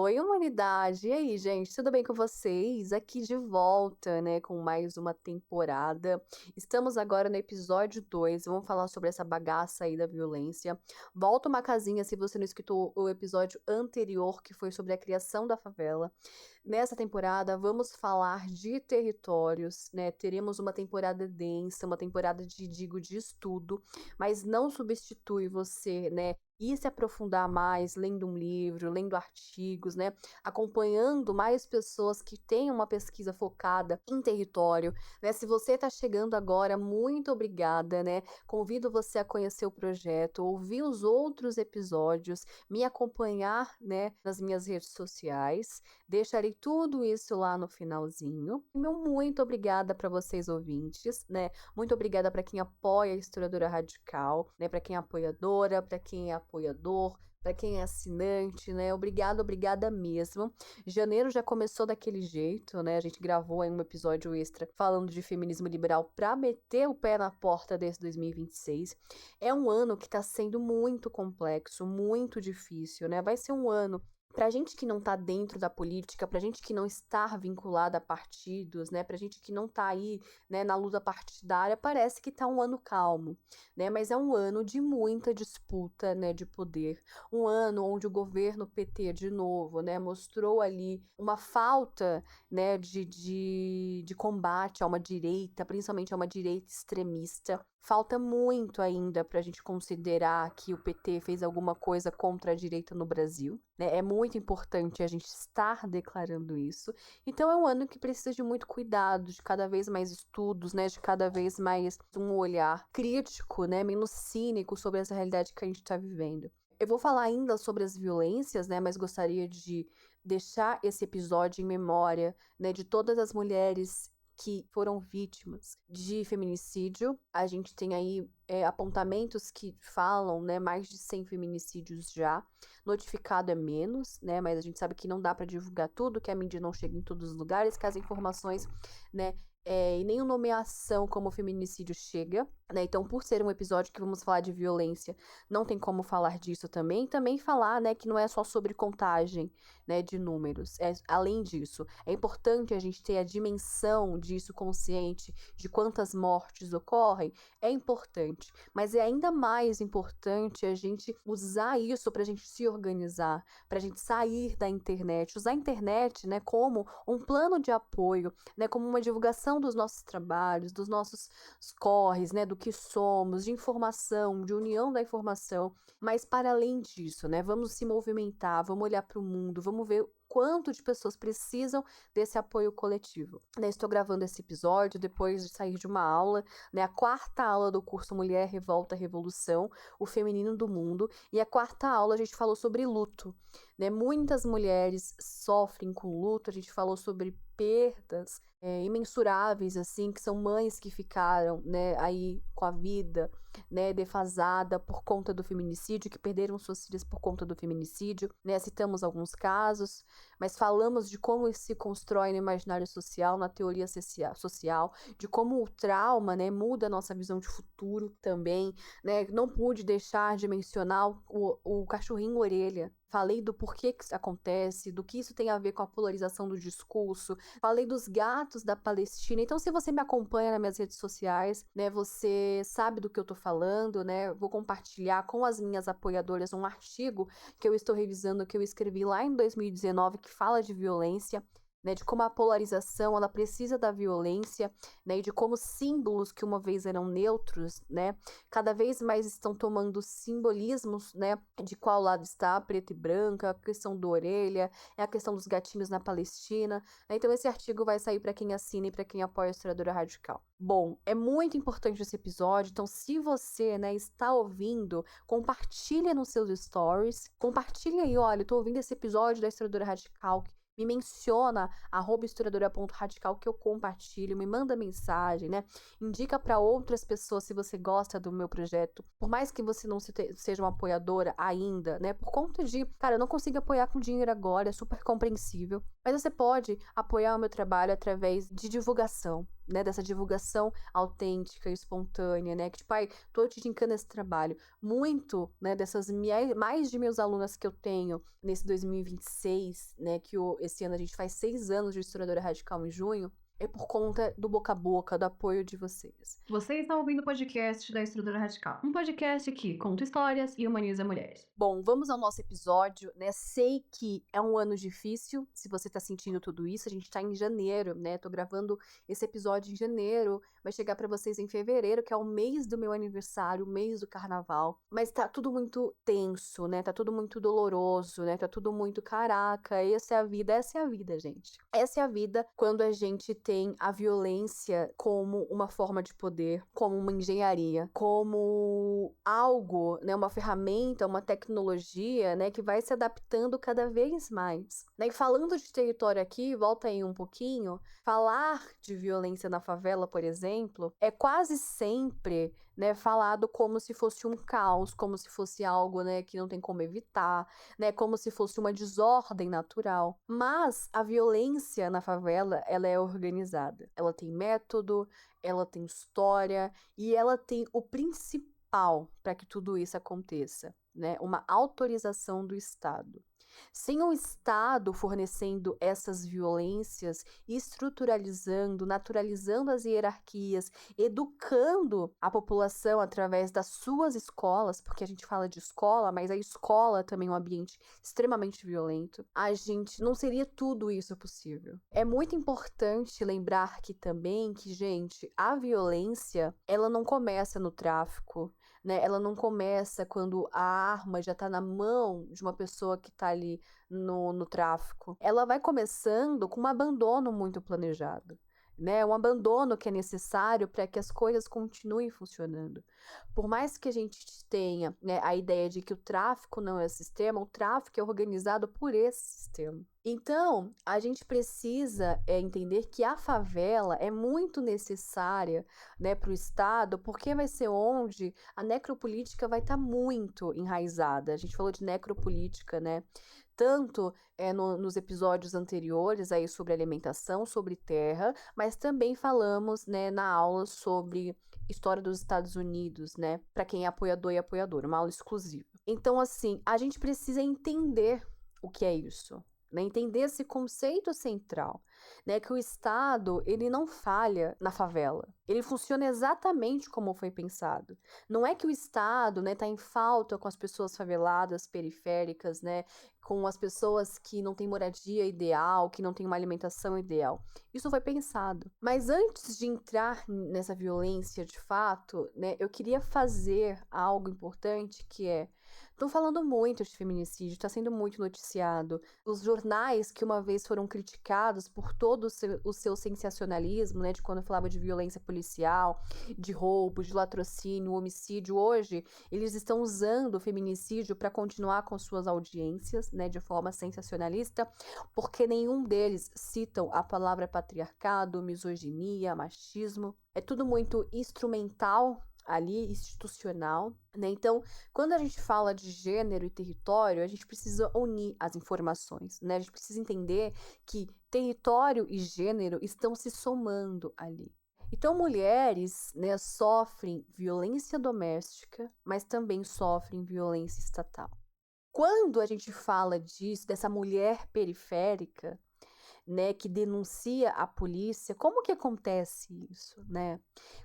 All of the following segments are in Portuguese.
Oi, humanidade! E aí, gente, tudo bem com vocês? Aqui de volta, né, com mais uma temporada. Estamos agora no episódio 2. Vamos falar sobre essa bagaça aí da violência. Volta uma casinha se você não escutou o episódio anterior, que foi sobre a criação da favela. Nessa temporada, vamos falar de territórios, né? Teremos uma temporada densa, uma temporada de estudo, mas não substitui você, né? Ir se aprofundar mais, lendo um livro, lendo artigos, né? Acompanhando mais pessoas que têm uma pesquisa focada em território, né? Se você está chegando agora, muito obrigada, né? Convido você a conhecer o projeto, ouvir os outros episódios, me acompanhar, né, nas minhas redes sociais. Deixarei tudo isso lá no finalzinho. Meu muito obrigada para vocês ouvintes, né? Muito obrigada para quem apoia a Historiadora Radical, né? Para quem é apoiadora, para quem é apoiador, para quem é assinante, né? Obrigada, obrigada mesmo. Janeiro já começou daquele jeito, né? A gente gravou aí um episódio extra falando de feminismo liberal para meter o pé na porta desse 2026. É um ano que está sendo muito complexo, muito difícil, né? Vai ser um ano pra gente que não tá dentro da política, pra gente que não está vinculada a partidos, né, pra gente que não tá aí, né, na luta partidária, parece que tá um ano calmo, né, mas é um ano de muita disputa, né, de poder, um ano onde o governo PT, de novo, né, mostrou ali uma falta, né, de combate a uma direita, principalmente a uma direita extremista. Falta muito ainda para a gente considerar que o PT fez alguma coisa contra a direita no Brasil, né? É muito importante a gente estar declarando isso. Então é um ano que precisa de muito cuidado, de cada vez mais estudos, né? De cada vez mais um olhar crítico, né? Menos cínico sobre essa realidade que a gente está vivendo. Eu vou falar ainda sobre as violências, né? Mas gostaria de deixar esse episódio em memória, né? De todas as mulheres que foram vítimas de feminicídio. A gente tem aí apontamentos que falam, né, mais de 100 feminicídios já. Notificado é menos, né, mas a gente sabe que não dá para divulgar tudo, que a mídia não chega em todos os lugares, que as informações, né, e nem nomeação como feminicídio chega, né? Então, por ser um episódio que vamos falar de violência, não tem como falar disso também. Também falar, né, que não é só sobre contagem, né, de números. Além disso, é importante a gente ter a dimensão disso consciente, de quantas mortes ocorrem, é importante. Mas é ainda mais importante a gente usar isso para a gente se organizar, para a gente sair da internet, usar a internet, né, como um plano de apoio, né, como uma divulgação dos nossos trabalhos, dos nossos corres, né, do que somos, de informação, de união da informação. Mas para além disso, né, vamos se movimentar, vamos olhar para o mundo, vamos ver quanto de pessoas precisam desse apoio coletivo. Né, estou gravando esse episódio depois de sair de uma aula, né, a quarta aula do curso Mulher, Revolta, Revolução, o feminino do mundo, e a quarta aula a gente falou sobre luto, né, muitas mulheres sofrem com luto, a gente falou sobre perdas imensuráveis, assim, que são mães que ficaram, né, aí com a vida, né, defasada por conta do feminicídio, que perderam suas filhas por conta do feminicídio, né, citamos alguns casos, mas falamos de como isso se constrói no imaginário social, na teoria social, de como o trauma, né, muda a nossa visão de futuro também, né, não pude deixar de mencionar o cachorrinho orelha. Falei do porquê que isso acontece, do que isso tem a ver com a polarização do discurso. Falei dos gatos da Palestina. Então, se você me acompanha nas minhas redes sociais, né, você sabe do que eu tô falando, né? Vou compartilhar com as minhas apoiadoras um artigo que eu estou revisando, que eu escrevi lá em 2019, que fala de violência, né, de como a polarização ela precisa da violência, né, e de como símbolos que uma vez eram neutros, né, cada vez mais estão tomando simbolismos, né, de qual lado está, preto e branco, a questão da orelha, é a questão dos gatinhos na Palestina, né, então esse artigo vai sair para quem assina e para quem apoia a Historiadora Radical. Bom, é muito importante esse episódio, então se você, né, está ouvindo, compartilha nos seus stories, compartilha aí, olha, eu tô ouvindo esse episódio da Historiadora Radical, me menciona @historiadora.radical que eu compartilho, me manda mensagem, né? Indica para outras pessoas se você gosta do meu projeto. Por mais que você não seja uma apoiadora ainda, né? Por conta de, cara, eu não consigo apoiar com dinheiro agora, é super compreensível. Mas você pode apoiar o meu trabalho através de divulgação, né, dessa divulgação autêntica e espontânea, né, que tipo: "Ai, tô te indicando esse trabalho". Muito, né, dessas mais de meus alunas que eu tenho nesse 2026, né, esse ano a gente faz 6 anos de Historiadora Radical em junho, é por conta do boca a boca, do apoio de vocês. Você está ouvindo o podcast da Estrutura Radical, um podcast que conta histórias e humaniza mulheres. Bom, vamos ao nosso episódio, né? Sei que é um ano difícil, se você tá sentindo tudo isso, a gente tá em janeiro, né? Tô gravando esse episódio em janeiro, vai chegar pra vocês em fevereiro, que é o mês do meu aniversário, o mês do carnaval. Mas tá tudo muito tenso, né? Tá tudo muito doloroso, né? Tá tudo muito caraca, essa é a vida, gente. Essa é a vida quando a gente tem a violência como uma forma de poder, como uma engenharia, como algo, né, uma ferramenta, uma tecnologia, né, que vai se adaptando cada vez mais. Né? E falando de território aqui, volta aí um pouquinho, falar de violência na favela, por exemplo, é quase sempre, né, falado como se fosse um caos, como se fosse algo, né, que não tem como evitar, né, como se fosse uma desordem natural. Mas a violência na favela, ela é organizada. Ela tem método, ela tem história e ela tem o principal para que tudo isso aconteça, né? Uma autorização do Estado. Sem o Estado fornecendo essas violências, estruturalizando, naturalizando as hierarquias, educando a população através das suas escolas, porque a gente fala de escola, mas a escola também é um ambiente extremamente violento, a gente não seria tudo isso possível. É muito importante lembrar aqui também que, gente, a violência, ela não começa no tráfico, né? Ela não começa quando a arma já tá na mão de uma pessoa que tá ali no tráfico. Ela vai começando com um abandono muito planejado, né? Um abandono que é necessário para que as coisas continuem funcionando. Por mais que a gente tenha, né, a ideia de que o tráfico não é sistema, o tráfico é organizado por esse sistema. Então, a gente precisa entender que a favela é muito necessária, né, para o Estado, porque vai ser onde a necropolítica vai estar muito enraizada. A gente falou de necropolítica, né? Tanto nos episódios anteriores aí sobre alimentação, sobre terra, mas também falamos, né, na aula sobre história dos Estados Unidos, né, para quem é apoiador e apoiadora, uma aula exclusiva. Então, assim, a gente precisa entender o que é isso, né, entender esse conceito central, né, que o Estado, ele não falha na favela, ele funciona exatamente como foi pensado. Não é que o Estado, né, tá em falta com as pessoas faveladas, periféricas, né, com as pessoas que não têm moradia ideal, que não têm uma alimentação ideal. Isso foi pensado. Mas antes de entrar nessa violência de fato, né, eu queria fazer algo importante que é estão falando muito de feminicídio, está sendo muito noticiado. Os jornais que uma vez foram criticados por todo o seu sensacionalismo, né, de quando falava de violência policial, de roubo, de latrocínio, homicídio, hoje eles estão usando o feminicídio para continuar com suas audiências, né, de forma sensacionalista, porque nenhum deles citam a palavra patriarcado, misoginia, machismo. É tudo muito instrumental ali, institucional, né? Então, quando a gente fala de gênero e território, a gente precisa unir as informações, né? A gente precisa entender que território e gênero estão se somando ali. Então, mulheres, né, sofrem violência doméstica, mas também sofrem violência estatal. Quando a gente fala disso, dessa mulher periférica, né, que denuncia a polícia, como que acontece isso, né?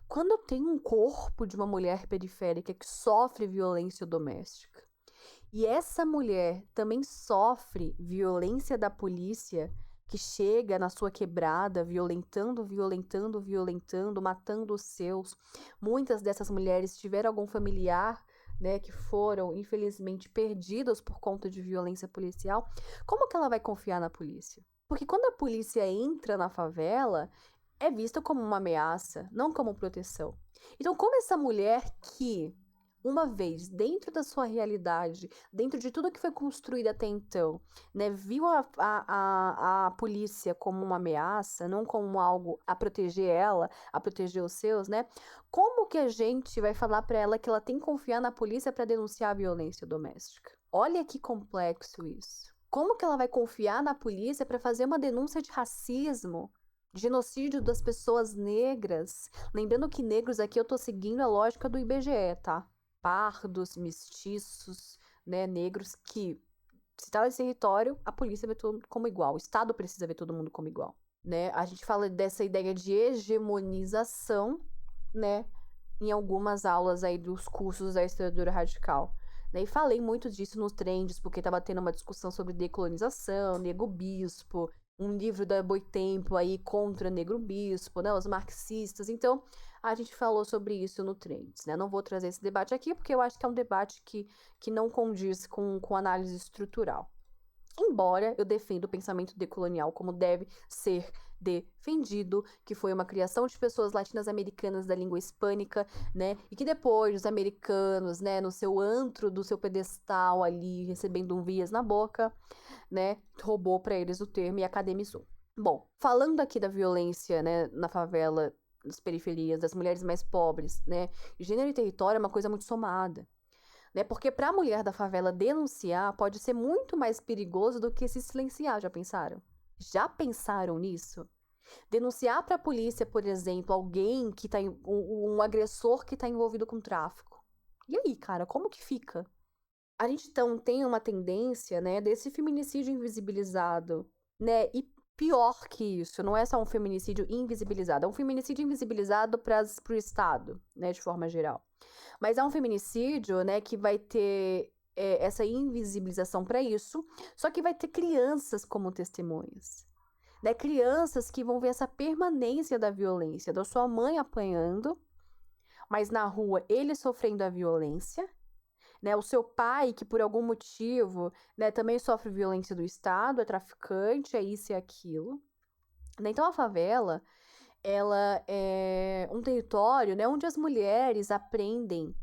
Quando tem um corpo de uma mulher periférica que sofre violência doméstica, e essa mulher também sofre violência da polícia, que chega na sua quebrada, violentando, violentando, violentando, matando os seus. Muitas dessas mulheres tiveram algum familiar, né, que foram, infelizmente, perdidos por conta de violência policial. Como que ela vai confiar na polícia? Porque quando a polícia entra na favela, é vista como uma ameaça, não como proteção. Então, como essa mulher que, uma vez dentro da sua realidade, dentro de tudo que foi construído até então, né, viu a polícia como uma ameaça, não como algo a proteger ela, a proteger os seus, né? Como que a gente vai falar para ela que ela tem que confiar na polícia para denunciar a violência doméstica? Olha que complexo isso. Como que ela vai confiar na polícia para fazer uma denúncia de racismo, Genocídio das pessoas negras. Lembrando que negros aqui eu tô seguindo a lógica do IBGE, tá? Pardos, mestiços, né, negros que, se tá nesse território, a polícia vê todo mundo como igual. O Estado precisa ver todo mundo como igual, né? A gente fala dessa ideia de hegemonização, né, em algumas aulas aí dos cursos da historiadora radical. Né? E falei muito disso nos trends, porque tava tendo uma discussão sobre decolonização, Nego Bispo, um livro da Boitempo aí contra Negro Bispo, né, os marxistas. Então, a gente falou sobre isso no Trends, né? Não vou trazer esse debate aqui, porque eu acho que é um debate que não condiz com análise estrutural. Embora eu defenda o pensamento decolonial como deve ser defendido, que foi uma criação de pessoas latinas-americanas da língua hispânica, né, e que depois os americanos, né, no seu antro do seu pedestal ali, recebendo um vias na boca, né, roubou para eles o termo e academizou. Bom, falando aqui da violência, né, na favela, nas periferias, das mulheres mais pobres, né, gênero e território é uma coisa muito somada. Né? Porque para a mulher da favela denunciar pode ser muito mais perigoso do que se silenciar, já pensaram? Já pensaram nisso? Denunciar para a polícia, por exemplo, alguém que tá um agressor que está envolvido com tráfico. E aí, cara, como que fica? A gente então tem uma tendência, né, desse feminicídio invisibilizado, né? E pior que isso, não é só um feminicídio invisibilizado, é um feminicídio invisibilizado para o Estado, né, de forma geral. Mas é um feminicídio, né, que vai ter essa invisibilização para isso, só que vai ter crianças como testemunhas. Né? Crianças que vão ver essa permanência da violência, da sua mãe apanhando, mas na rua ele sofrendo a violência, né? O seu pai, que por algum motivo, né, também sofre violência do Estado, é traficante, é isso e aquilo. Né? Então a favela, ela é um território, né, onde as mulheres aprendem,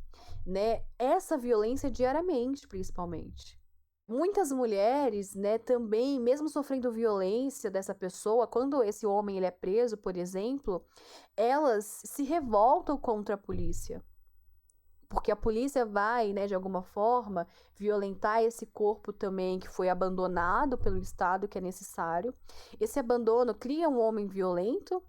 né, essa violência diariamente, principalmente. Muitas mulheres, né, também, mesmo sofrendo violência dessa pessoa, quando esse homem ele é preso, por exemplo, elas se revoltam contra a polícia. Porque a polícia vai, né, de alguma forma, violentar esse corpo também que foi abandonado pelo Estado, que é necessário. Esse abandono cria um homem violento,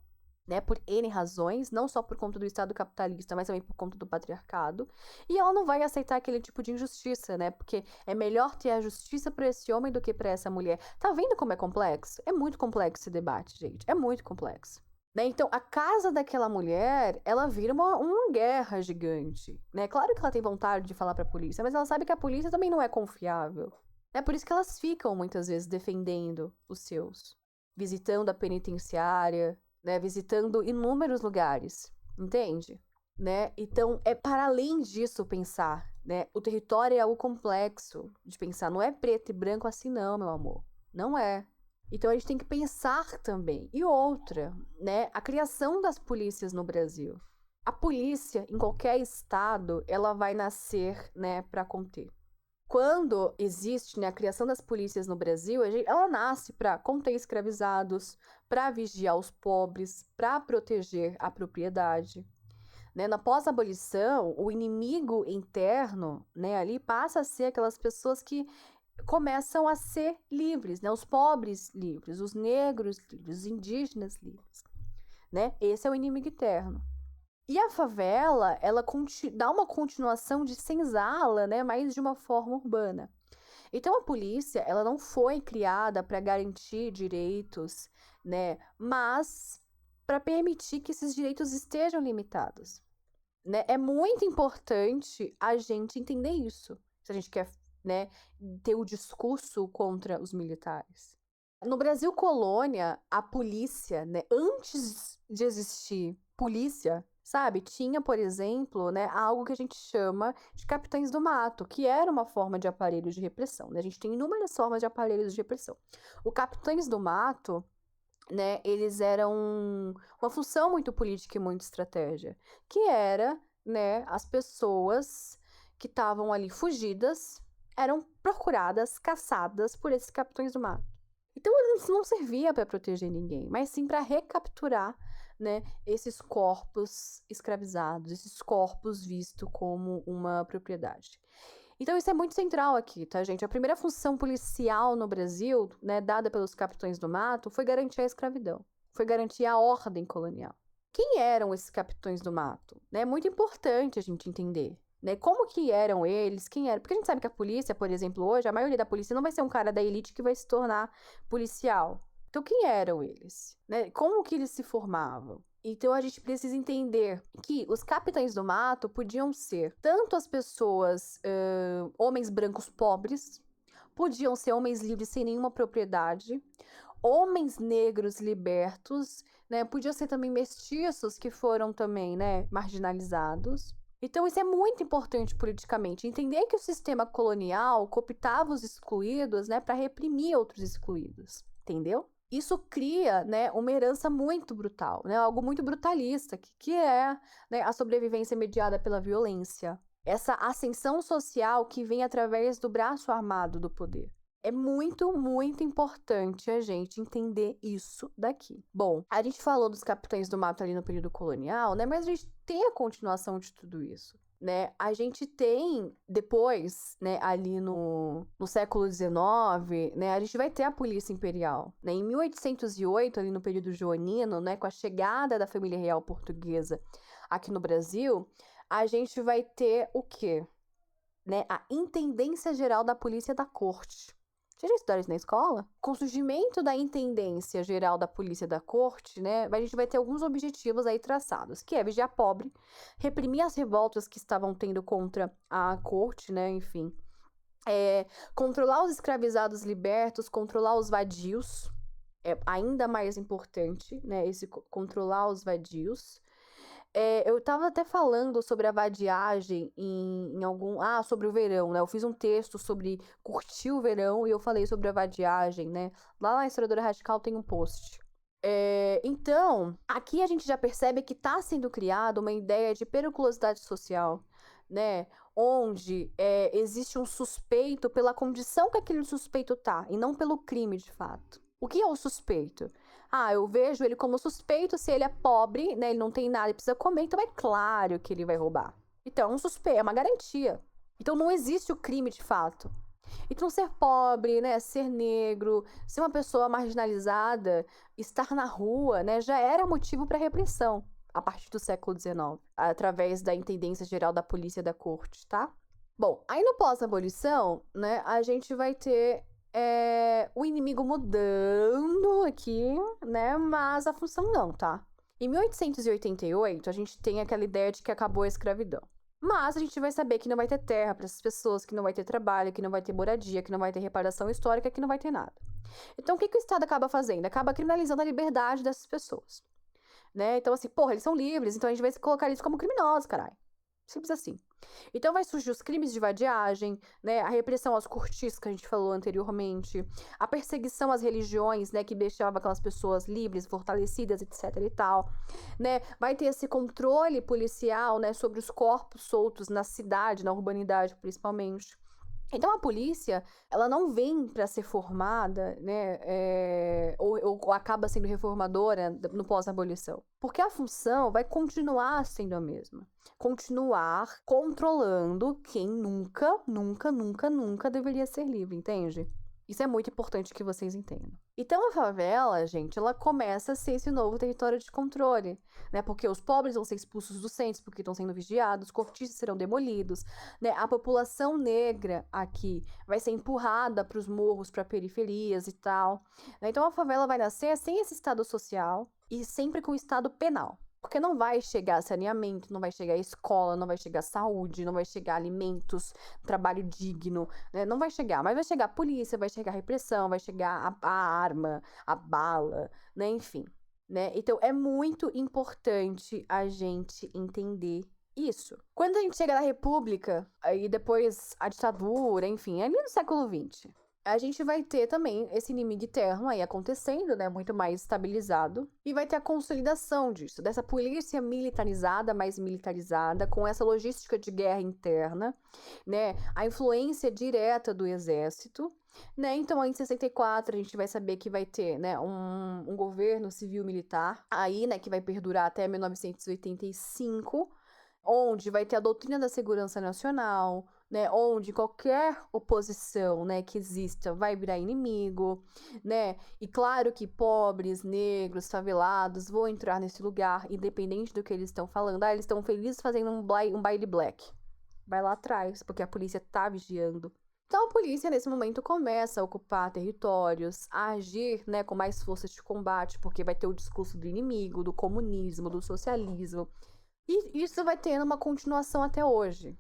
né, por N razões, não só por conta do Estado capitalista, mas também por conta do patriarcado. E ela não vai aceitar aquele tipo de injustiça, né? Porque é melhor ter a justiça para esse homem do que para essa mulher. Tá vendo como é complexo? É muito complexo esse debate, gente. É muito complexo. Né? Então, a casa daquela mulher, ela vira uma guerra gigante. Né? Claro que ela tem vontade de falar para a polícia, mas ela sabe que a polícia também não é confiável. É por isso que elas ficam, muitas vezes, defendendo os seus. Visitando a penitenciária, né, visitando inúmeros lugares, entende? Né? Então, é para além disso pensar, né? O território é algo complexo de pensar, não é preto e branco assim não, meu amor. Não é. Então a gente tem que pensar também. E outra, né, a criação das polícias no Brasil. A polícia em qualquer estado, ela vai nascer, né, para conter. Quando existe, né, a criação das polícias no Brasil, ela nasce para conter escravizados, para vigiar os pobres, para proteger a propriedade. Né? Na pós-abolição, o inimigo interno, né, ali passa a ser aquelas pessoas que começam a ser livres, né? Os pobres livres, os negros livres, os indígenas livres. Né? Esse é o inimigo interno. E a favela, ela dá uma continuação de senzala, né, mas de uma forma urbana. Então a polícia, ela não foi criada para garantir direitos, né, mas para permitir que esses direitos estejam limitados. Né? É muito importante a gente entender isso, se a gente quer, né, ter o discurso contra os militares. No Brasil colônia, a polícia, né, antes de existir polícia, sabe, tinha, por exemplo, né, algo que a gente chama de capitães do mato, que era uma forma de aparelho de repressão. Né? A gente tem inúmeras formas de aparelhos de repressão. O capitães do mato, né, eles eram uma função muito política e muito estratégia, que era, né, as pessoas que estavam ali fugidas eram procuradas, caçadas por esses capitães do mato. Então, eles não servia para proteger ninguém, mas sim para recapturar, né, esses corpos escravizados, esses corpos vistos como uma propriedade. Então, isso é muito central aqui, tá, gente? A primeira função policial no Brasil, né, dada pelos capitães do mato, foi garantir a escravidão. foi garantir a ordem colonial. Quem eram esses capitães do mato? É muito importante a gente entender, né? Como que eram eles, quem era? Porque a gente sabe que a polícia, por exemplo, hoje, a maioria da polícia não vai ser um cara da elite que vai se tornar policial. Então, quem eram eles? Né? Como que eles se formavam? Então, a gente precisa entender que os capitães do mato podiam ser tanto as pessoas, homens brancos pobres, podiam ser homens livres sem nenhuma propriedade, homens negros libertos, né? Podiam ser também mestiços que foram também, né, marginalizados. Então, isso é muito importante politicamente. Entender que o sistema colonial cooptava os excluídos, né, para reprimir outros excluídos. Entendeu? Isso cria, né, uma herança muito brutal, né, algo muito brutalista, que é, né, a sobrevivência mediada pela violência. Essa ascensão social que vem através do braço armado do poder. É muito, muito importante a gente entender isso daqui. Bom, a gente falou dos capitães do mato ali no período colonial, né? Mas a gente tem a continuação de tudo isso, né? A gente tem, depois, né, ali no século XIX, né? A gente vai ter a Polícia Imperial, né? Em 1808, ali no período joanino, né? Com a chegada da família real portuguesa aqui no Brasil, a gente vai ter o quê? Né? A Intendência Geral da Polícia da Corte. Você já estudou isso na escola? Com o surgimento da Intendência Geral da Polícia da Corte, né, a gente vai ter alguns objetivos aí traçados, que é vigiar pobre, reprimir as revoltas que estavam tendo contra a corte, né, enfim, controlar os escravizados libertos, controlar os vadios, é ainda mais importante, né, esse controlar os vadios. Eu tava até falando sobre a vadiagem em algum. Ah, sobre o verão, né? Eu fiz um texto sobre curtir o verão e eu falei sobre a vadiagem, né? Lá na Historiadora Radical tem um post. Então, aqui a gente já percebe que está sendo criada uma ideia de periculosidade social, né? Onde existe um suspeito pela condição que aquele suspeito tá, e não pelo crime de fato. O que é o suspeito? Ah, eu vejo ele como suspeito se ele é pobre, né? Ele não tem nada, ele precisa comer, então é claro que ele vai roubar. Então, é um suspeito, é uma garantia. Então, não existe o crime de fato. Então, ser pobre, né, ser negro, ser uma pessoa marginalizada, estar na rua, né, já era motivo para repressão a partir do século XIX, através da Intendência Geral da Polícia da Corte, tá? Bom, aí no pós-abolição, né, a gente vai ter o inimigo mudando aqui, né, mas a função não, tá? Em 1888, a gente tem aquela ideia de que acabou a escravidão. Mas a gente vai saber que não vai ter terra para essas pessoas, que não vai ter trabalho, que não vai ter moradia, que não vai ter reparação histórica, que não vai ter nada. Então, o que o Estado acaba fazendo? Acaba criminalizando a liberdade dessas pessoas, né? Então, assim, porra, eles são livres, então a gente vai colocar eles como criminosos, caralho. Simples assim. Então vai surgir os crimes de vadiagem, né, a repressão aos cortiços que a gente falou anteriormente, a perseguição às religiões, né, que deixava aquelas pessoas livres, fortalecidas, etc e tal, né? Vai ter esse controle policial, né, sobre os corpos soltos na cidade, na urbanidade principalmente. Então a polícia, ela não vem para ser formada, né, ou acaba sendo reformadora no pós-abolição. Porque a função vai continuar sendo a mesma. Continuar controlando quem nunca, nunca, nunca, nunca deveria ser livre, entende? Isso é muito importante que vocês entendam. Então a favela, gente, ela começa a ser esse novo território de controle, né? Porque os pobres vão ser expulsos dos centros porque estão sendo vigiados, os cortiços serão demolidos, né? A população negra aqui vai ser empurrada para os morros, para periferias e tal, né? Então a favela vai nascer sem esse estado social e sempre com o estado penal. Porque não vai chegar saneamento, não vai chegar escola, não vai chegar saúde, não vai chegar alimentos, trabalho digno, né? Não vai chegar, mas vai chegar a polícia, vai chegar a repressão, vai chegar a arma, a bala, né? Enfim, né? Então é muito importante a gente entender isso. Quando a gente chega na República, aí depois a ditadura, enfim, ali no século XX, a gente vai ter também esse inimigo interno aí acontecendo, né, muito mais estabilizado, e vai ter a consolidação disso, dessa polícia militarizada, mais militarizada, com essa logística de guerra interna, né, a influência direta do exército, né, então aí em 64 a gente vai saber que vai ter, né, um governo civil-militar, aí, né, que vai perdurar até 1985, onde vai ter a doutrina da segurança nacional, né, onde qualquer oposição, né, que exista vai virar inimigo, né, e claro que pobres, negros, favelados vão entrar nesse lugar, independente do que eles estão falando. Eles estão felizes fazendo um baile black. Vai lá atrás, porque a polícia tá vigiando. Então a polícia, nesse momento, começa a ocupar territórios, a agir, né, com mais forças de combate, porque vai ter o discurso do inimigo, do comunismo, do socialismo. E isso vai tendo uma continuação até hoje.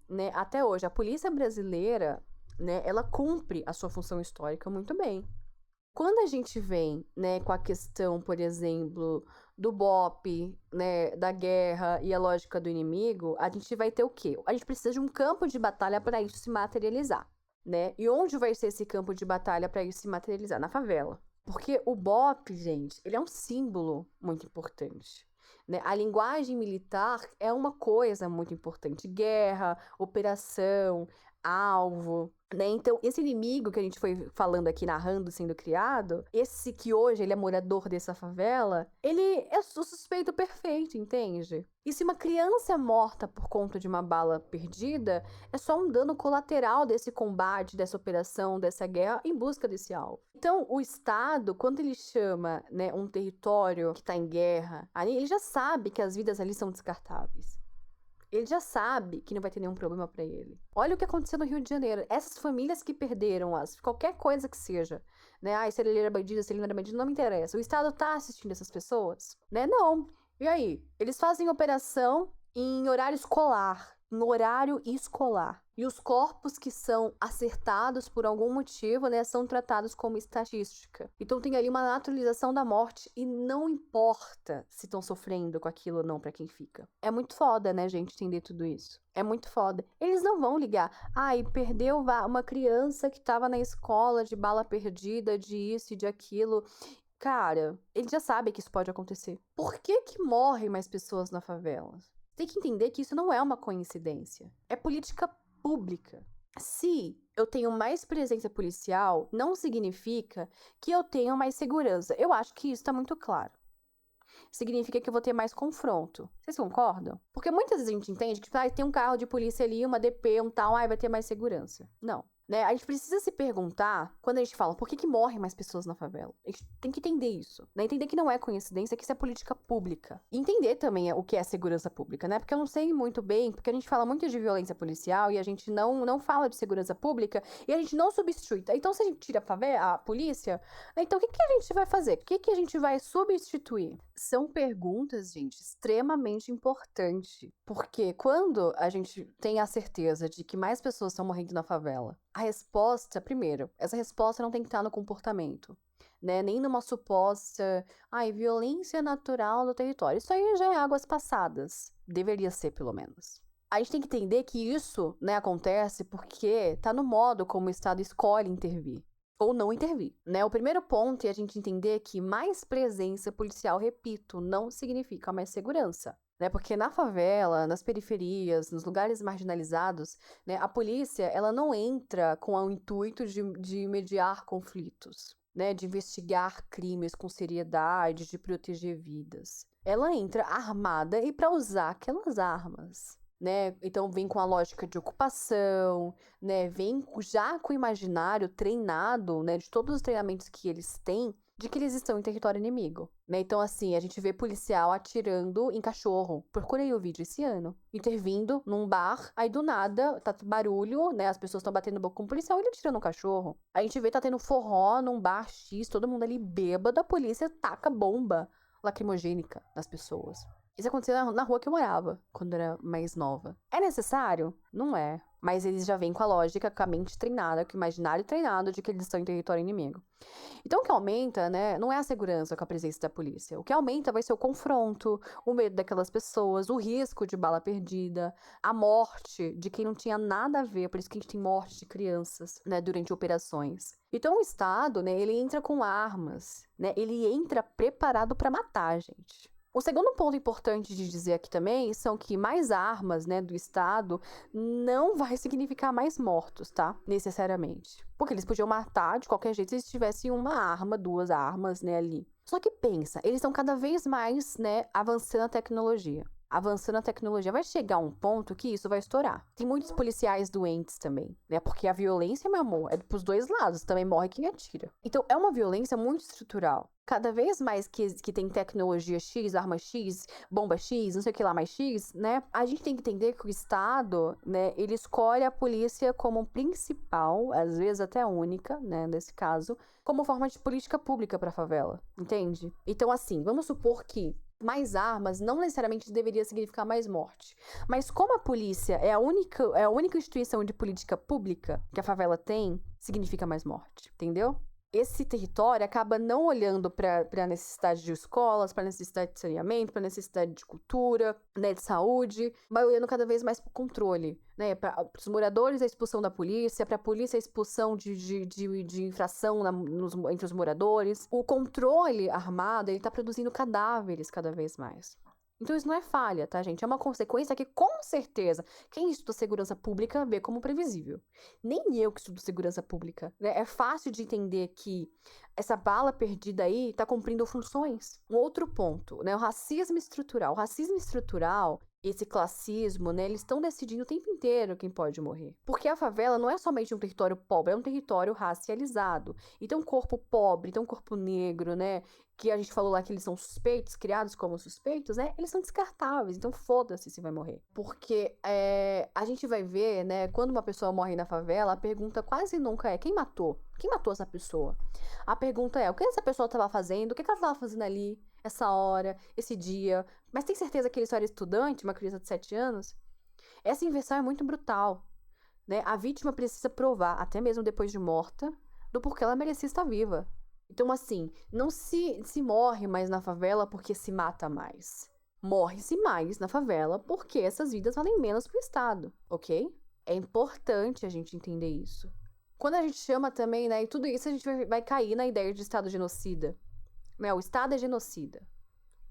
Né, até hoje, a polícia brasileira, né, ela cumpre a sua função histórica muito bem. Quando a gente vem, né, com a questão, por exemplo, do BOP, né, da guerra e a lógica do inimigo, a gente vai ter o quê? A gente precisa de um campo de batalha para isso se materializar, né? E onde vai ser esse campo de batalha para isso se materializar? Na favela. Porque o BOP, gente, ele é um símbolo muito importante. Né? A linguagem militar é uma coisa muito importante. Guerra, operação, alvo, né? Então, esse inimigo que a gente foi falando aqui, narrando, sendo criado, esse que hoje ele é morador dessa favela, ele é o suspeito perfeito, entende? E se uma criança é morta por conta de uma bala perdida, é só um dano colateral desse combate, dessa operação, dessa guerra em busca desse alvo. Então, o Estado, quando ele chama, né, um território que está em guerra, aí ele já sabe que as vidas ali são descartáveis. Ele já sabe que não vai ter nenhum problema para ele. Olha o que aconteceu no Rio de Janeiro. Essas famílias que perderam qualquer coisa que seja, né? Se ele era bandido, se ele não era bandido, não me interessa. O Estado tá assistindo essas pessoas, né? Não. E aí? Eles fazem operação em horário escolar. No horário escolar. E os corpos que são acertados por algum motivo, né, são tratados como estatística. Então tem ali uma naturalização da morte e não importa se estão sofrendo com aquilo ou não para quem fica. É muito foda, né, gente, entender tudo isso. É muito foda. Eles não vão ligar. E perdeu uma criança que tava na escola de bala perdida, de isso e de aquilo. Cara, ele já sabe que isso pode acontecer. Por que que morrem mais pessoas na favela? Tem que entender que isso não é uma coincidência. É política pública. Se eu tenho mais presença policial, não significa que eu tenho mais segurança. Eu acho que isso está muito claro. Significa que eu vou ter mais confronto. Vocês concordam? Porque muitas vezes a gente entende que tem um carro de polícia ali, uma DP, um tal, vai ter mais segurança. Não. Né? A gente precisa se perguntar, quando a gente fala, por que morrem mais pessoas na favela? A gente tem que entender isso, né? Entender que não é coincidência, que isso é política pública. E entender também o que é segurança pública, né? Porque eu não sei muito bem, porque a gente fala muito de violência policial e a gente não fala de segurança pública e a gente não substitui. Então, se a gente tira a polícia, então o que a gente vai fazer? O que a gente vai substituir? São perguntas, gente, extremamente importantes. Porque quando a gente tem a certeza de que mais pessoas estão morrendo na favela, a resposta, primeiro, essa resposta não tem que estar no comportamento, né? Nem numa suposta, violência natural do território. Isso aí já é águas passadas. Deveria ser, pelo menos. A gente tem que entender que isso, né, acontece porque tá no modo como o Estado escolhe intervir. Ou não intervir, né? O primeiro ponto é a gente entender que mais presença policial, repito, não significa mais segurança. Né? Porque na favela, nas periferias, nos lugares marginalizados, né, a polícia ela não entra com o intuito de mediar conflitos, né, de investigar crimes com seriedade, de proteger vidas. Ela entra armada e para usar aquelas armas. Né? Então vem com a lógica de ocupação, né? Vem já com o imaginário treinado, né, de todos os treinamentos que eles têm, de que eles estão em território inimigo, né? Então, assim, a gente vê policial atirando em cachorro. Procurei o vídeo esse ano. Intervindo num bar, aí do nada, tá barulho, né? As pessoas estão batendo boca com o policial e ele atirando no cachorro. A gente vê, tá tendo forró num bar X, todo mundo ali bêbado, a polícia taca bomba lacrimogênica nas pessoas. Isso aconteceu na rua que eu morava, quando eu era mais nova. É necessário? Não é. Mas eles já vêm com a lógica, com a mente treinada, com o imaginário treinado de que eles estão em território inimigo. Então o que aumenta, né, não é a segurança com a presença da polícia. O que aumenta vai ser o confronto, o medo daquelas pessoas, o risco de bala perdida, a morte de quem não tinha nada a ver, por isso que a gente tem morte de crianças, né, durante operações. Então o Estado, né, ele entra com armas, né, ele entra preparado para matar, gente. O segundo ponto importante de dizer aqui também são que mais armas, né, do Estado não vai significar mais mortos, tá? Necessariamente. Porque eles podiam matar de qualquer jeito se eles tivessem uma arma, duas armas, né, ali. Só que pensa, eles estão cada vez mais, né, avançando a tecnologia. avançando a tecnologia, vai chegar um ponto que isso vai estourar. Tem muitos policiais doentes também, né? Porque a violência, meu amor, é pros dois lados, também morre quem atira. Então, é uma violência muito estrutural. Cada vez mais que tem tecnologia X, arma X, bomba X, não sei o que lá mais X, né? A gente tem que entender que o Estado, né, ele escolhe a polícia como principal, às vezes até única, né, nesse caso, como forma de política pública para a favela, entende? Então, assim, vamos supor que mais armas não necessariamente deveria significar mais morte. Mas como a polícia é a única instituição de política pública que a favela tem, significa mais morte, entendeu? Esse território acaba não olhando para a necessidade de escolas, para a necessidade de saneamento, para a necessidade de cultura, né, de saúde, vai olhando cada vez mais para o controle, né, para os moradores a expulsão da polícia, para a polícia a expulsão de infração entre os moradores. O controle armado, ele está produzindo cadáveres cada vez mais. Então isso não é falha, tá, gente? É uma consequência que, com certeza, quem estuda segurança pública vê como previsível. Nem eu que estudo segurança pública, né? É fácil de entender que essa bala perdida aí tá cumprindo funções. Um outro ponto, né? O racismo estrutural. O racismo estrutural, esse classismo, né? Eles estão decidindo o tempo inteiro quem pode morrer. Porque a favela não é somente um território pobre, é um território racializado. Então, um corpo pobre, então um corpo negro, né? Que a gente falou lá que eles são suspeitos, criados como suspeitos, né? Eles são descartáveis, então foda-se se vai morrer. Porque a gente vai ver, né? Quando uma pessoa morre na favela, a pergunta quase nunca é quem matou? Quem matou essa pessoa? A pergunta é o que essa pessoa estava fazendo? O que ela estava fazendo ali, essa hora, esse dia? Mas tem certeza que ele só era estudante, uma criança de 7 anos? Essa inversão é muito brutal, né? A vítima precisa provar, até mesmo depois de morta, do porquê ela merecia estar viva. Então, assim, não se morre mais na favela porque se mata mais. Morre-se mais na favela porque essas vidas valem menos pro Estado, ok? É importante a gente entender isso. Quando a gente chama também, né, e tudo isso a gente vai cair na ideia de Estado genocida. Né, o Estado é genocida.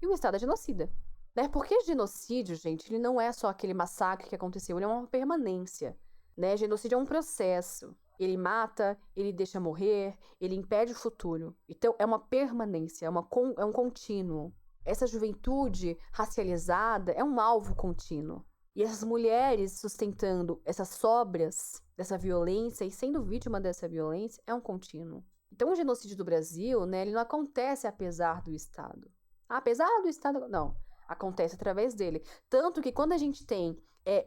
E o Estado é genocida. Né? Porque genocídio, gente, ele não é só aquele massacre que aconteceu, ele é uma permanência. Né? Genocídio é um processo. Ele mata, ele deixa morrer, ele impede o futuro. Então, é uma permanência, é um contínuo. Essa juventude racializada é um alvo contínuo. E essas mulheres sustentando essas sobras dessa violência e sendo vítima dessa violência é um contínuo. Então, o genocídio do Brasil, né, ele não acontece apesar do Estado. Apesar do Estado, não. Acontece através dele. Tanto que quando a gente tem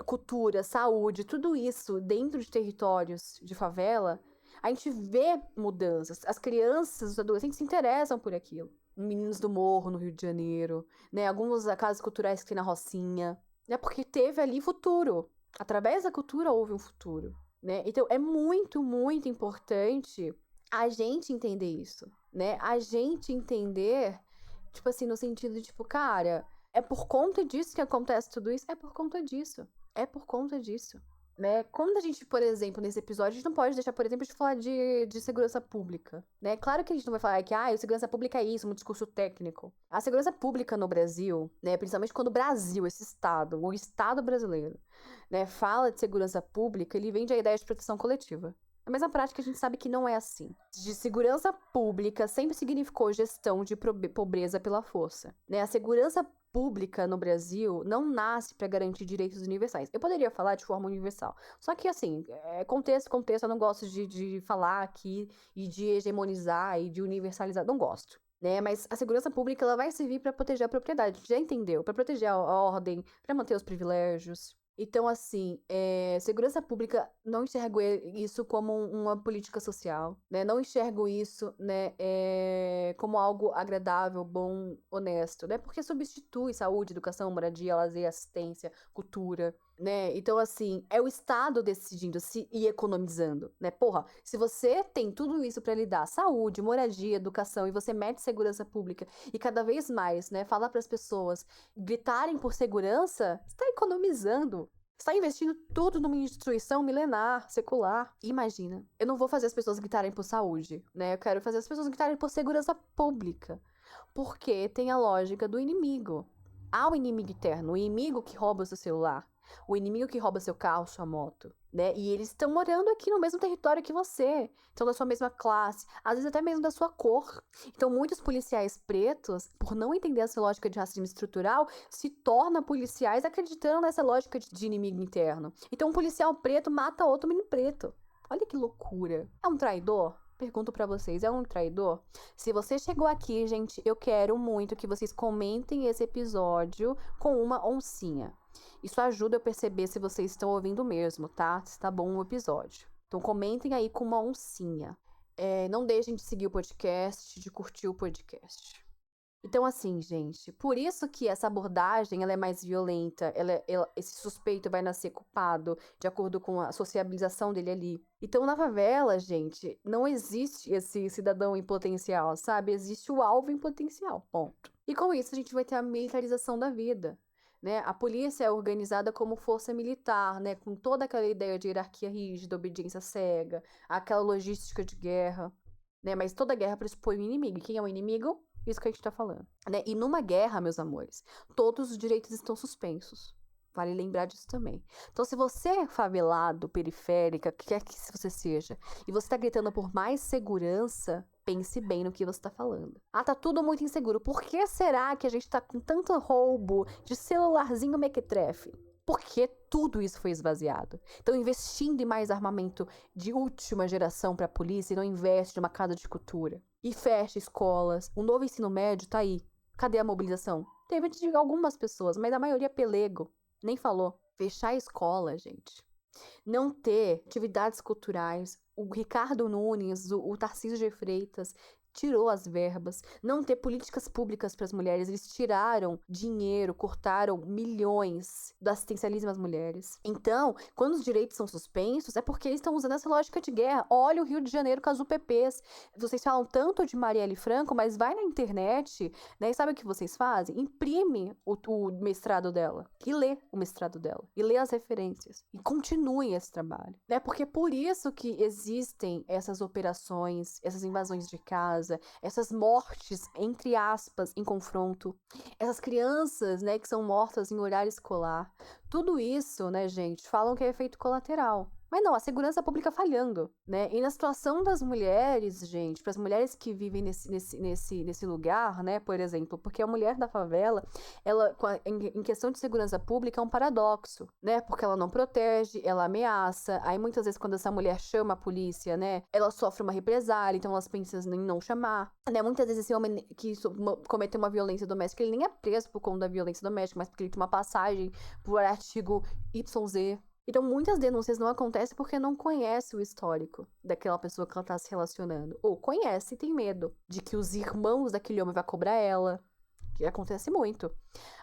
cultura, saúde, tudo isso dentro de territórios de favela, a gente vê mudanças. As crianças, os adolescentes se interessam por aquilo. Meninos do Morro, no Rio de Janeiro, né? Algumas casas culturais que tem na Rocinha, né? Porque teve ali futuro. Através da cultura houve um futuro, né? Então é muito, muito importante a gente entender isso, né? A gente entender, tipo assim, no sentido de, tipo, cara, é por conta disso que acontece tudo isso? É por conta disso. É por conta disso. Né? Quando a gente, por exemplo, nesse episódio, a gente não pode deixar, por exemplo, de falar de segurança pública. Né? Claro que a gente não vai falar que a segurança pública é isso, um discurso técnico. A segurança pública no Brasil, né, principalmente quando o Brasil, esse Estado, o Estado brasileiro, né, fala de segurança pública, ele vende a ideia de proteção coletiva. Mas na prática a gente sabe que não é assim. De segurança pública sempre significou gestão de pobreza pela força. Né? A segurança pública no Brasil não nasce para garantir direitos universais. Eu poderia falar de forma universal. Só que, assim, contexto, eu não gosto de falar aqui e de hegemonizar e de universalizar. Não gosto. Né? Mas a segurança pública ela vai servir para proteger a propriedade. Já entendeu? Para proteger a ordem, para manter os privilégios. Então, assim, segurança pública, não enxergo isso como uma política social, né? Não enxergo isso, né, como algo agradável, bom, honesto, né? Porque substitui saúde, educação, moradia, lazer, assistência, cultura, né? Então, assim, é o Estado decidindo se ir economizando, né? Porra, se você tem tudo isso pra lidar, saúde, moradia, educação, e você mete segurança pública e cada vez mais, né, fala para as pessoas gritarem por segurança, você tá economizando. Você tá investindo tudo numa instituição milenar, secular. Imagina. Eu não vou fazer as pessoas gritarem por saúde, né? Eu quero fazer as pessoas gritarem por segurança pública. Porque tem a lógica do inimigo. Há o inimigo interno, o inimigo que rouba o seu celular. o inimigo que rouba seu carro, sua moto, né? E eles estão morando aqui no mesmo território que você, estão da sua mesma classe, às vezes até mesmo da sua cor. Então, muitos policiais pretos, por não entender essa lógica de racismo estrutural, se tornam policiais acreditando nessa lógica de inimigo interno. Então, um policial preto mata outro menino preto. Olha que loucura. É um traidor? Pergunto pra vocês, é um traidor? Se você chegou aqui, gente, eu quero muito que vocês comentem esse episódio com uma oncinha. Isso ajuda eu perceber se vocês estão ouvindo mesmo, tá? Se tá bom o episódio. Então comentem aí com uma oncinha. Não deixem de seguir o podcast, de curtir o podcast. Então, assim, gente, por isso que essa abordagem ela é mais violenta, esse suspeito vai nascer culpado, de acordo com a sociabilização dele ali. Então, na favela, gente, não existe esse cidadão em potencial, sabe? Existe o alvo em potencial, ponto. E com isso, a gente vai ter a militarização da vida, né? A polícia é organizada como força militar, né? Com toda aquela ideia de hierarquia rígida, obediência cega, aquela logística de guerra, né? Mas toda guerra pressupõe um inimigo. E quem é o inimigo? Isso que a gente tá falando, né? E numa guerra, meus amores, todos os direitos estão suspensos. Vale lembrar disso também. Então, se você é favelado, periférica, que quer que você seja, e você tá gritando por mais segurança, pense bem no que você tá falando. Ah, tá tudo muito inseguro. Por que será que a gente tá com tanto roubo de celularzinho mequetrefe? Porque tudo isso foi esvaziado. Então, investindo em mais armamento de última geração para a polícia e não investe numa casa de cultura. E fecha escolas. O novo ensino médio tá aí. Cadê a mobilização? Teve de algumas pessoas, mas a maioria é pelego. Nem falou. Fechar a escola, gente. Não ter atividades culturais. O Ricardo Nunes, o Tarcísio de Freitas tirou as verbas, não ter políticas públicas para as mulheres, eles tiraram dinheiro, cortaram milhões do assistencialismo às mulheres. Então, quando os direitos são suspensos, é porque eles estão usando essa lógica de guerra. Olha o Rio de Janeiro com as UPPs. Vocês falam tanto de Marielle Franco, mas vai na internet, né? E sabe o que vocês fazem? Imprime o mestrado dela e lê o mestrado dela e lê as referências e continue esse trabalho, né? Porque é por isso que existem essas operações, essas invasões de casa, essas mortes, entre aspas, em confronto, essas crianças, né, que são mortas em horário escolar. Tudo isso, né, gente, falam que é efeito colateral. Mas não, a segurança pública falhando, né? E na situação das mulheres, gente, para as mulheres que vivem nesse lugar, né, por exemplo, porque a mulher da favela, ela, em questão de segurança pública, é um paradoxo, né? Porque ela não protege, ela ameaça. Aí muitas vezes, quando essa mulher chama a polícia, né, ela sofre uma represália, então elas pensam em não chamar, né? Muitas vezes esse homem que cometeu uma violência doméstica, ele nem é preso por conta da violência doméstica, mas porque ele tem uma passagem por artigo YZ. Então, muitas denúncias não acontecem porque não conhece o histórico daquela pessoa que ela tá se relacionando. Ou conhece e tem medo de que os irmãos daquele homem vão cobrar ela. Que acontece muito.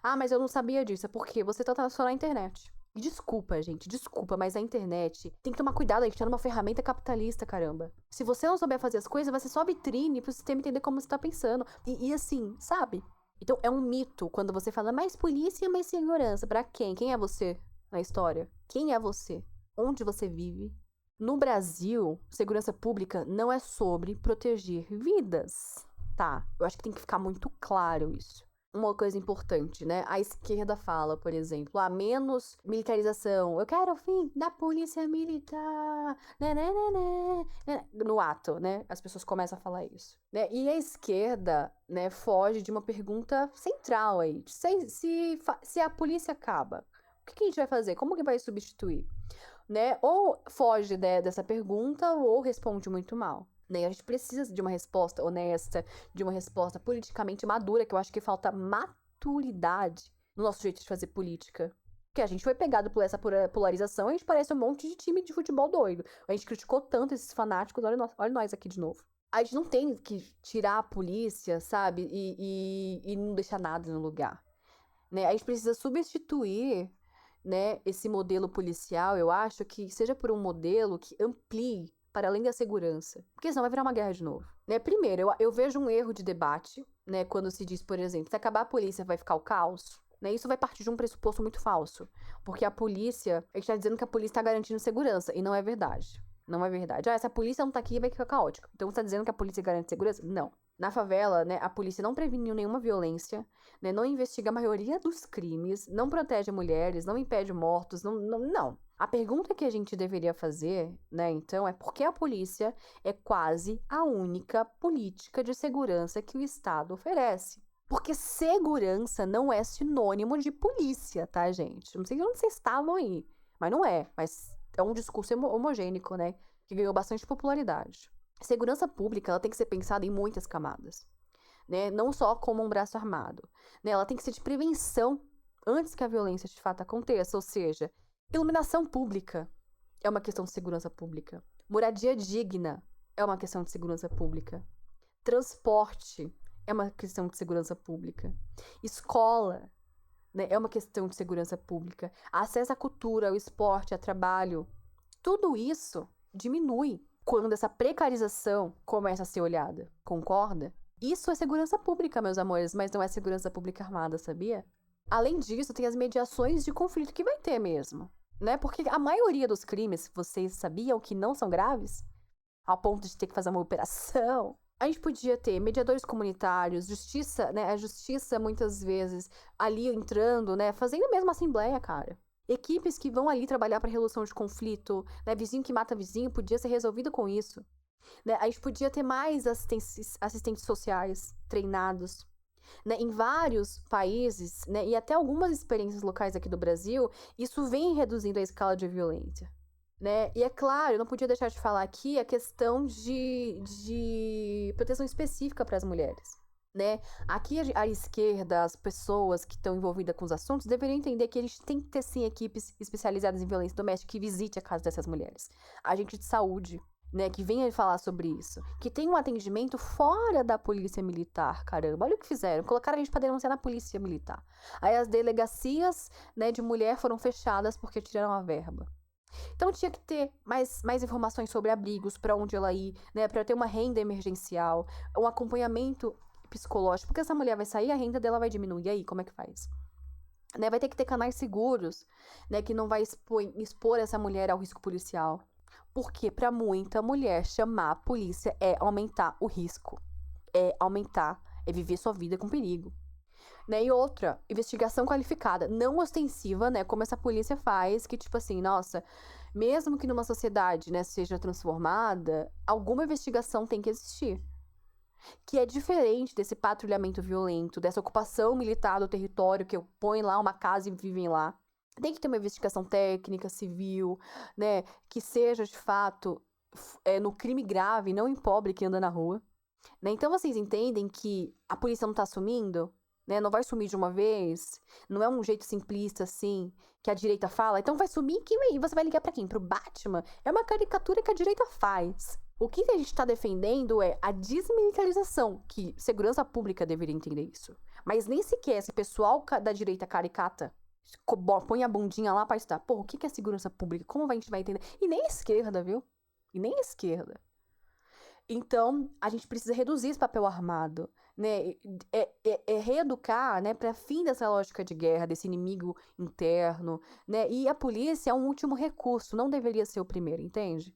Ah, mas eu não sabia disso. É porque você tá só na internet. E desculpa, gente, desculpa, mas a internet tem que tomar cuidado, a gente tá numa ferramenta capitalista, caramba. Se você não souber fazer as coisas, vai ser só vitrine pro sistema entender como você tá pensando. E assim, sabe? Então, é um mito quando você fala mais polícia, mais segurança. Pra quem? Quem é você na história? Quem é você? Onde você vive? No Brasil, segurança pública não é sobre proteger vidas, tá? Eu acho que tem que ficar muito claro isso. Uma coisa importante, né? A esquerda fala, por exemplo, menos militarização. Eu quero o fim da polícia militar. Né, né, né, né, né. No ato, né? As pessoas começam a falar isso, né? E a esquerda, né, foge de uma pergunta central aí. Se a polícia acaba, o que a gente vai fazer? Como que vai substituir? Né? Ou foge, né, dessa pergunta ou responde muito mal. Né? A gente precisa de uma resposta honesta, de uma resposta politicamente madura, que eu acho que falta maturidade no nosso jeito de fazer política. Porque a gente foi pegado por essa polarização e a gente parece um monte de time de futebol doido. A gente criticou tanto esses fanáticos, olha nós aqui de novo. A gente não tem que tirar a polícia, sabe? E não deixar nada no lugar. Né? A gente precisa substituir, né, esse modelo policial, eu acho, que seja por um modelo que amplie para além da segurança. Porque senão vai virar uma guerra de novo. Né? Primeiro, eu vejo um erro de debate, né, quando se diz, por exemplo, se acabar a polícia vai ficar o caos. Né? Isso vai partir de um pressuposto muito falso. Porque a polícia, a gente tá dizendo que a polícia tá garantindo segurança, e não é verdade. Não é verdade. Se a polícia não tá aqui, vai ficar caótico. Então você tá dizendo que a polícia garante segurança? Não. Na favela, né, a polícia não preveniu nenhuma violência, né, não investiga a maioria dos crimes, não protege mulheres, não impede mortos, não. A pergunta que a gente deveria fazer, né, então, é por que a polícia é quase a única política de segurança que o Estado oferece? Porque segurança não é sinônimo de polícia, tá, gente? Não sei onde vocês estavam aí, mas não é. Mas é um discurso homogênico, né, que ganhou bastante popularidade. Segurança pública, ela tem que ser pensada em muitas camadas, né? Não só como um braço armado, né? Ela tem que ser de prevenção antes que a violência de fato aconteça, ou seja, iluminação pública é uma questão de segurança pública, moradia digna é uma questão de segurança pública, transporte é uma questão de segurança pública, escola, né, é uma questão de segurança pública, acesso à cultura, ao esporte, ao trabalho, tudo isso diminui quando essa precarização começa a ser olhada. Concorda? Isso é segurança pública, meus amores, mas não é segurança pública armada, sabia? Além disso, tem as mediações de conflito que vai ter mesmo, né? Porque a maioria dos crimes, vocês sabiam que não são graves? Ao ponto de ter que fazer uma operação. A gente podia ter mediadores comunitários, justiça, né? A justiça, muitas vezes, ali entrando, né? Fazendo mesmo assembleia, cara. Equipes que vão ali trabalhar para resolução de conflito, né? Vizinho que mata vizinho, podia ser resolvido com isso. Né? A gente podia ter mais assistentes sociais treinados. Né? Em vários países, né? E até algumas experiências locais aqui do Brasil, isso vem reduzindo a escala de violência. Né? E é claro, eu não podia deixar de falar aqui a questão de proteção específica para as mulheres. Né? Aqui a esquerda, as pessoas que estão envolvidas com os assuntos, deveriam entender que a gente tem que ter sim equipes especializadas em violência doméstica que visite a casa dessas mulheres. Agente de saúde, né, que venha falar sobre isso. Que tem um atendimento fora da polícia militar, caramba. Olha o que fizeram, colocaram a gente pra denunciar na polícia militar. Aí as delegacias, né, de mulher foram fechadas porque tiraram a verba. Então tinha que ter mais informações sobre abrigos, para onde ela ir, né, para ter uma renda emergencial, um acompanhamento psicológico, porque essa mulher vai sair, a renda dela vai diminuir, e aí como é que faz? Né, vai ter que ter canais seguros, né, que não vai expor essa mulher ao risco policial. Porque para muita mulher chamar a polícia é aumentar o risco, é viver sua vida com perigo. Né? E outra, investigação qualificada, não ostensiva, né? Como essa polícia faz, que tipo assim, nossa, mesmo que numa sociedade, né, seja transformada, alguma investigação tem que existir. Que é diferente desse patrulhamento violento, dessa ocupação militar do território que põe lá uma casa e vivem lá. Tem que ter uma investigação técnica, civil, né? Que seja de fato no crime grave, não em pobre que anda na rua. Né? Então vocês entendem que a polícia não tá sumindo? Né? Não vai sumir de uma vez. Não é um jeito simplista assim que a direita fala. Então vai sumir e você vai ligar pra quem? Pro Batman? É uma caricatura que a direita faz. O que a gente está defendendo é a desmilitarização, que segurança pública deveria entender isso. Mas nem sequer esse pessoal da direita caricata põe a bundinha lá pra estudar. Pô, o que é segurança pública? Como a gente vai entender? E nem a esquerda, viu? E nem a esquerda. Então, a gente precisa reduzir esse papel armado, né? Reeducar, né, para fim dessa lógica de guerra, desse inimigo interno, né? E a polícia é um último recurso, não deveria ser o primeiro, entende?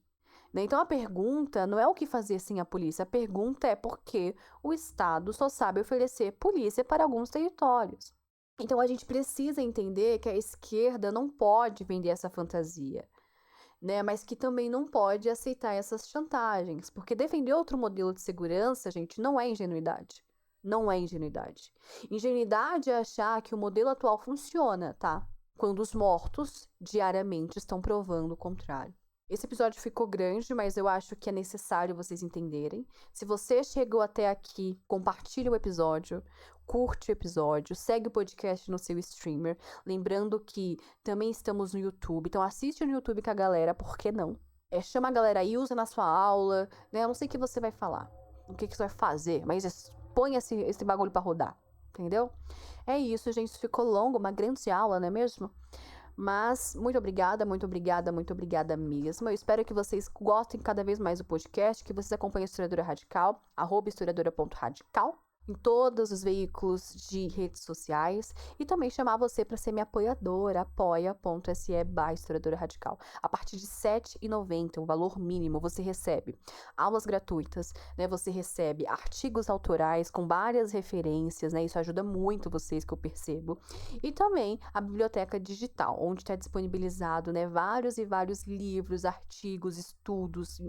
Né? Então, a pergunta não é o que fazer sem a polícia, a pergunta é por que o Estado só sabe oferecer polícia para alguns territórios. Então, a gente precisa entender que a esquerda não pode vender essa fantasia. Né, mas que também não pode aceitar essas chantagens, porque defender outro modelo de segurança, gente, não é ingenuidade. Não é ingenuidade. Ingenuidade é achar que o modelo atual funciona, tá? Quando os mortos diariamente estão provando o contrário. Esse episódio ficou grande, mas eu acho que é necessário vocês entenderem. Se você chegou até aqui, compartilha o episódio, curte o episódio, segue o podcast no seu streamer. Lembrando que também estamos no YouTube, então assiste no YouTube com a galera, por que não? Chama a galera aí, usa na sua aula, né? Eu não sei o que você vai falar, o que você vai fazer, mas põe esse bagulho pra rodar, entendeu? É isso, gente, ficou longo, uma grande aula, não é mesmo? Mas muito obrigada, muito obrigada, muito obrigada mesmo. Eu espero que vocês gostem cada vez mais do podcast, que vocês acompanhem a Historiadora Radical, @historiadora.radical. em todos os veículos de redes sociais e também chamar você para ser minha apoiadora, apoia.se/historiadora radical. A partir de R$ 7,90, um valor mínimo, você recebe aulas gratuitas, né? Você recebe artigos autorais com várias referências, né? Isso ajuda muito vocês, que eu percebo. E também a biblioteca digital, onde está disponibilizado, né, vários e vários livros, artigos, estudos,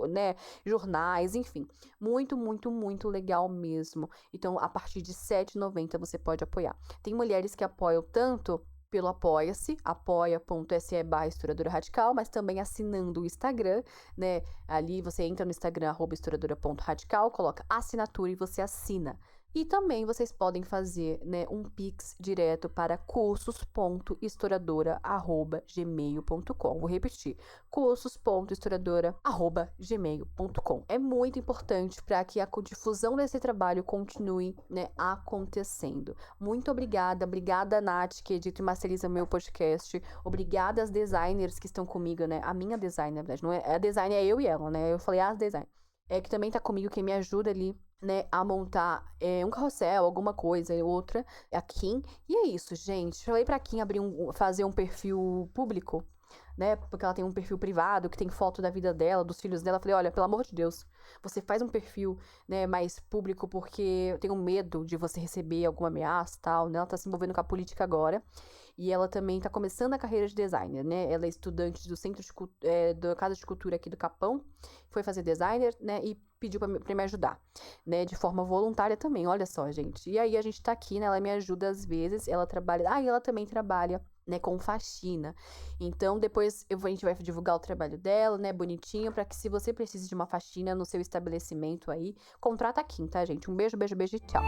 né, jornais, enfim. Muito, muito, muito legal mesmo. Então, a partir de R$ 7,90 você pode apoiar. Tem mulheres que apoiam tanto pelo Apoia-se, apoia.se/historiadora radical, mas também assinando o Instagram, né? Ali você entra no Instagram, @historiadora.radical, coloca assinatura e você assina. E também vocês podem fazer, né, um Pix direto para cursos.historiadora@gmail.com. Vou repetir, cursos.historiadora@gmail.com. É muito importante para que a difusão desse trabalho continue, né, acontecendo. Muito obrigada, Nath, que edita e masteriza meu podcast. Obrigada às designers que estão comigo, né? A minha designer, na verdade, não é a designer, é eu e ela, né? Eu falei as design. É que também tá comigo, quem me ajuda ali, né, a montar um carrossel, alguma coisa e outra, é a Kim. E é isso, gente. Falei pra Kim fazer um perfil público, né? Porque ela tem um perfil privado que tem foto da vida dela, dos filhos dela. Falei, olha, pelo amor de Deus, você faz um perfil, né, mais público, porque eu tenho medo de você receber alguma ameaça e tal, né? Ela tá se envolvendo com a política agora. E ela também tá começando a carreira de designer, né? Ela é estudante do da Casa de Cultura aqui do Capão, foi fazer designer, né? E pediu pra me ajudar, né? De forma voluntária também, olha só, gente. E aí a gente tá aqui, né? Ela me ajuda às vezes, ela trabalha... Ah, e ela também trabalha, né, com faxina. Então, depois a gente vai divulgar o trabalho dela, né, bonitinho, para que se você precisa de uma faxina no seu estabelecimento aí, contrata a Kim, tá, gente? Um beijo, beijo, beijo e tchau.